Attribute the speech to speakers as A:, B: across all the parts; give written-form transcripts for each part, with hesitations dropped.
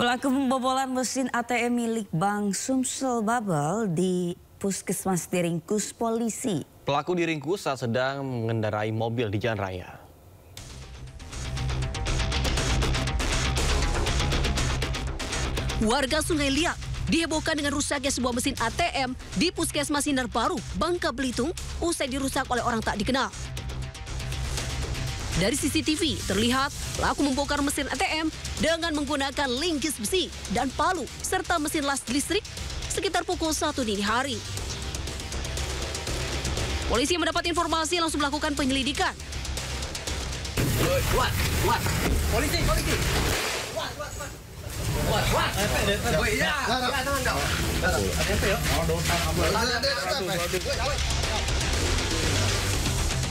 A: Pelaku pembobolan mesin ATM milik Bank Sumsel Babel di Puskesmas diringkus polisi.
B: Pelaku diringkus saat sedang mengendarai mobil di jalan raya.
C: Warga Sungai Liat dihebohkan dengan rusaknya sebuah mesin ATM di Puskesmas Sinar Baru, Bangka Belitung, usai dirusak oleh orang tak dikenal. Dari CCTV terlihat pelaku membongkar mesin ATM dengan menggunakan linggis besi dan palu serta mesin las listrik sekitar pukul 1 dini hari. Polisi yang mendapat informasi langsung melakukan penyelidikan.
D: Polisi.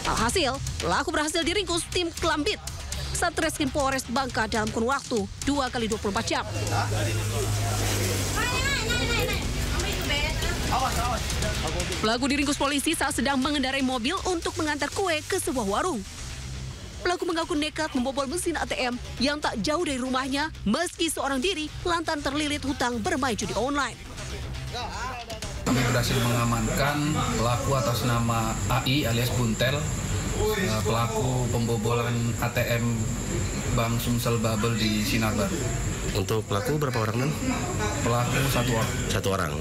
C: Alhasil, pelaku berhasil diringkus tim Klambit Satreskrim Polres Bangka dalam kurun waktu 2x24 jam. Pelaku diringkus polisi saat sedang mengendarai mobil untuk mengantar kue ke sebuah warung. Pelaku mengaku nekat membobol mesin ATM yang tak jauh dari rumahnya meski seorang diri lantaran terlilit hutang bermain judi online.
E: Kami berhasil mengamankan pelaku atas nama AI alias Buntel, pelaku pembobolan ATM Bank Sumsel Babel di Sinar Baru.
B: Untuk pelaku berapa orang, Dan?
E: Pelaku satu orang.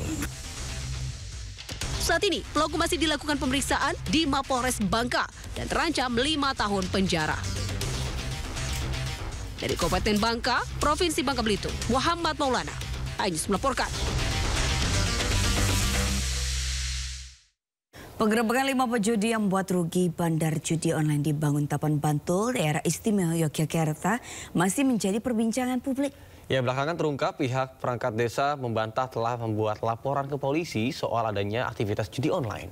C: Saat ini, pelaku masih dilakukan pemeriksaan di Mapolres Bangka dan terancam 5 tahun penjara. Dari Kabupaten Bangka, Provinsi Bangka Belitung, Muhammad Maulana, iNews melaporkan.
A: Penggerebekan 5 pejudi yang membuat rugi bandar judi online di Banguntapan, Bantul, daerah istimewa Yogyakarta masih menjadi perbincangan publik.
B: Ya, belakangan terungkap pihak perangkat desa membantah telah membuat laporan ke polisi soal adanya aktivitas judi online.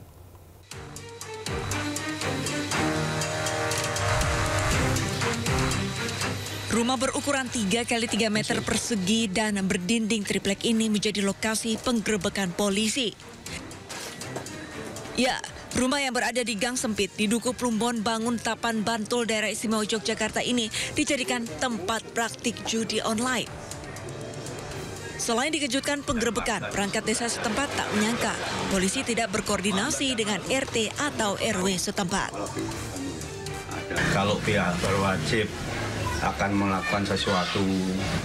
F: Rumah berukuran 3 x 3 meter persegi dan berdinding triplek ini menjadi lokasi penggerebekan polisi. Ya, rumah yang berada di gang sempit di Duku Plumbon, Banguntapan, Bantul, daerah istimewa Yogyakarta ini dijadikan tempat praktik judi online. Selain dikejutkan penggerebekan, perangkat desa setempat tak menyangka polisi tidak berkoordinasi dengan RT atau RW setempat.
G: Kalau pihak berwajib akan melakukan sesuatu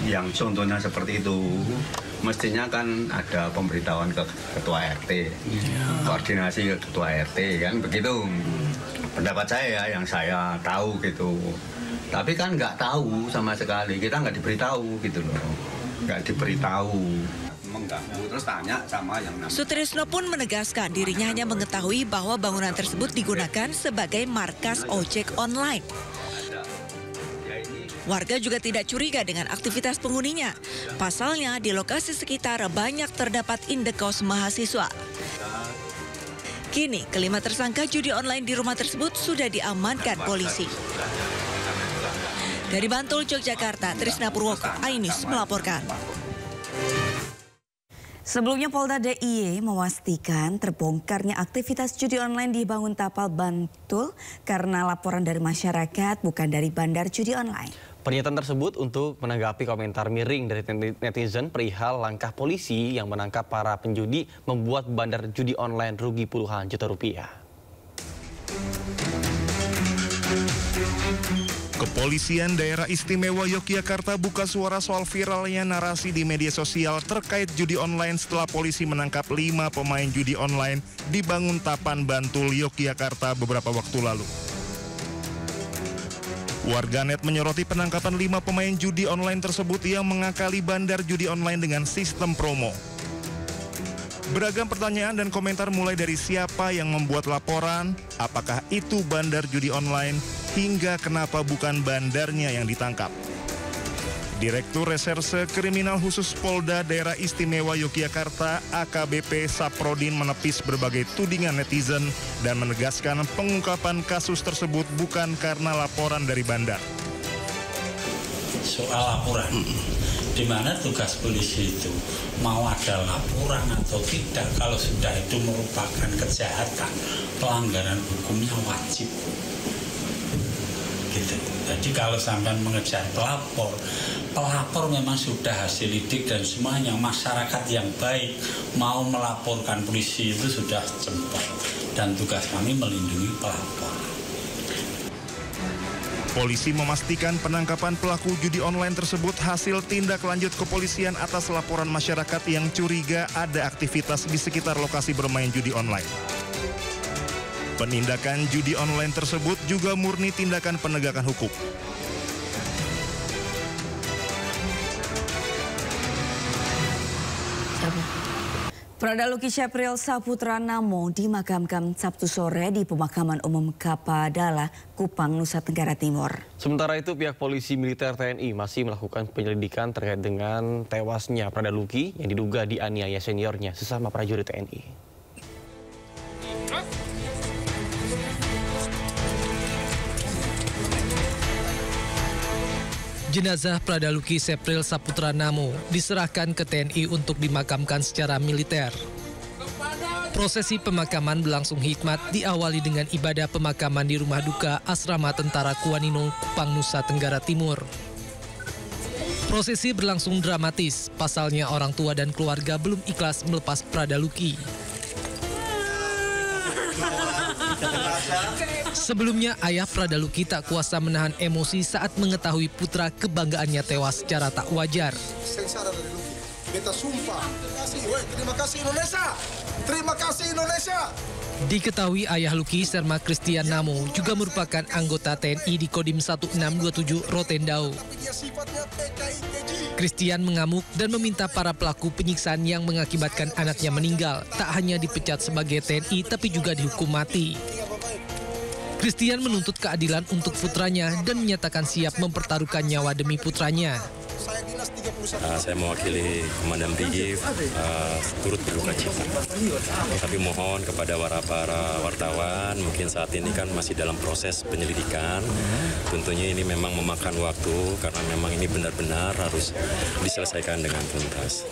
G: yang contohnya seperti itu, mestinya kan ada pemberitahuan ke ketua RT, koordinasi ke ketua RT, kan begitu. Pendapat saya yang saya tahu gitu. Tapi kan nggak tahu sama sekali, kita nggak diberitahu gitu loh. Nggak diberitahu. Mengganggu terus tanya sama yang namanya.
F: Sutrisno pun menegaskan dirinya hanya mengetahui bahwa bangunan tersebut digunakan sebagai markas ojek online. Warga juga tidak curiga dengan aktivitas penghuninya. Pasalnya di lokasi sekitar banyak terdapat indekos mahasiswa. Kini kelima tersangka judi online di rumah tersebut sudah diamankan polisi. Dari Bantul, Yogyakarta, Trisna Purwoko, iNews melaporkan.
A: Sebelumnya Polda DIY memastikan terbongkarnya aktivitas judi online di Banguntapan, Bantul karena laporan dari masyarakat bukan dari bandar judi online.
B: Pernyataan tersebut untuk menanggapi komentar miring dari netizen perihal langkah polisi yang menangkap para penjudi membuat bandar judi online rugi puluhan juta rupiah.
H: Kepolisian Daerah Istimewa Yogyakarta buka suara soal viralnya narasi di media sosial terkait judi online setelah polisi menangkap 5 pemain judi online di Banguntapan, Bantul, Yogyakarta beberapa waktu lalu. Warganet menyoroti penangkapan 5 pemain judi online tersebut yang mengakali bandar judi online dengan sistem promo. Beragam pertanyaan dan komentar mulai dari siapa yang membuat laporan, apakah itu bandar judi online, hingga kenapa bukan bandarnya yang ditangkap. Direktur Reserse Kriminal Khusus Polda Daerah Istimewa Yogyakarta AKBP Saprodin menepis berbagai tudingan netizen dan menegaskan pengungkapan kasus tersebut bukan karena laporan dari bandar.
I: Soal laporan, di mana tugas polisi itu mau ada laporan atau tidak, kalau sudah itu merupakan kejahatan, pelanggaran hukumnya wajib. Gitu. Jadi kalau sampai mengejar pelapor, pelapor memang sudah hasil lidik dan semuanya masyarakat yang baik mau melaporkan polisi itu sudah cepat dan tugas kami melindungi pelapor.
H: Polisi memastikan penangkapan pelaku judi online tersebut hasil tindak lanjut kepolisian atas laporan masyarakat yang curiga ada aktivitas di sekitar lokasi bermain judi online. Penindakan judi online tersebut juga murni tindakan penegakan hukum.
A: Pradaluki Syapril Saputra Namo dimakamkan Sabtu sore di Pemakaman Umum Kapadala, Kupang, Nusa Tenggara Timur.
B: Sementara itu pihak polisi militer TNI masih melakukan penyelidikan terkait dengan tewasnya Pradaluki yang diduga dianiaya seniornya sesama prajurit TNI.
D: Jenazah Pradaluki Syapril Saputra Namo diserahkan ke TNI untuk dimakamkan secara militer. Prosesi pemakaman berlangsung hikmat diawali dengan ibadah pemakaman di rumah duka Asrama Tentara Kuanino, Kupang, Nusa Tenggara Timur. Prosesi berlangsung dramatis, pasalnya orang tua dan keluarga belum ikhlas melepas Pradaluki. Sebelumnya, ayah Pradaluki tak kuasa menahan emosi saat mengetahui putra kebanggaannya tewas secara tak wajar.
J: Terima kasih Indonesia! Terima kasih Indonesia!
D: Diketahui ayah Luki, Serma Christian Namo, juga merupakan anggota TNI di Kodim 1627 Rotendao. Christian mengamuk dan meminta para pelaku penyiksaan yang mengakibatkan anaknya meninggal tak hanya dipecat sebagai TNI tapi juga dihukum mati. Christian menuntut keadilan untuk putranya dan menyatakan siap mempertaruhkan nyawa demi putranya.
K: Saya mewakili Komandan Brigif turut berduka cita. Tapi mohon kepada para wartawan, mungkin saat ini kan masih dalam proses penyelidikan. Tentunya ini memang memakan waktu karena memang ini benar-benar harus diselesaikan dengan tuntas.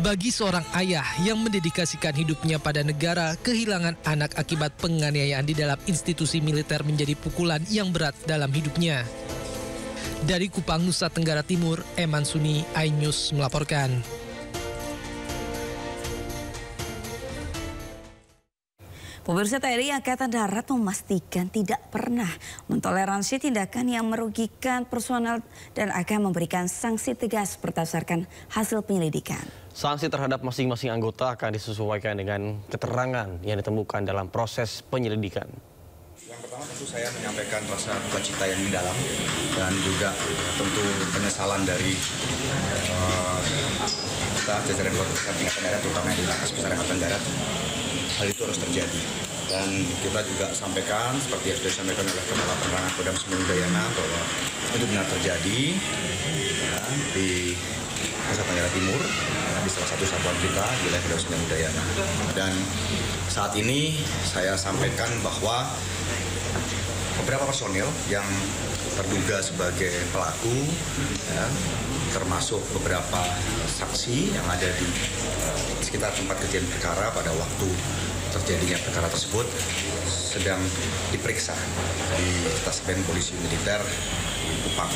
D: Bagi seorang ayah yang mendedikasikan hidupnya pada negara, kehilangan anak akibat penganiayaan di dalam institusi militer menjadi pukulan yang berat dalam hidupnya. Dari Kupang, Nusa Tenggara Timur, Eman Suni, iNews melaporkan.
A: Pemirsa, TNI Angkatan Darat memastikan tidak pernah mentoleransi tindakan yang merugikan personel dan akan memberikan sanksi tegas berdasarkan hasil penyelidikan.
B: Sanksi terhadap masing-masing anggota akan disesuaikan dengan keterangan yang ditemukan dalam proses penyelidikan.
L: Yang pertama tentu saya menyampaikan rasa duka cita yang mendalam dan juga tentu penyesalan dari kita jajaran keluarga Angkatan Darat, terutama di Lakas Besar Angkatan Darat. Hal itu harus terjadi dan kita juga sampaikan seperti yang sudah disampaikan oleh Kepala Penerangan Kodam Sumber Udayana bahwa itu benar terjadi ya, di Nusa Tenggara Timur ya, di salah satu satuan kita di wilayah Kodam Sumber Udayana. Dan saat ini saya sampaikan bahwa beberapa personil yang terduga sebagai pelaku ya, termasuk beberapa saksi yang ada di sekitar tempat kejadian perkara pada waktu terjadinya perkara tersebut sedang diperiksa di Taspen Polisi Militer di Kupang,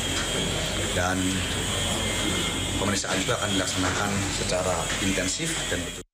L: dan pemeriksaan itu akan dilaksanakan secara intensif dan betul.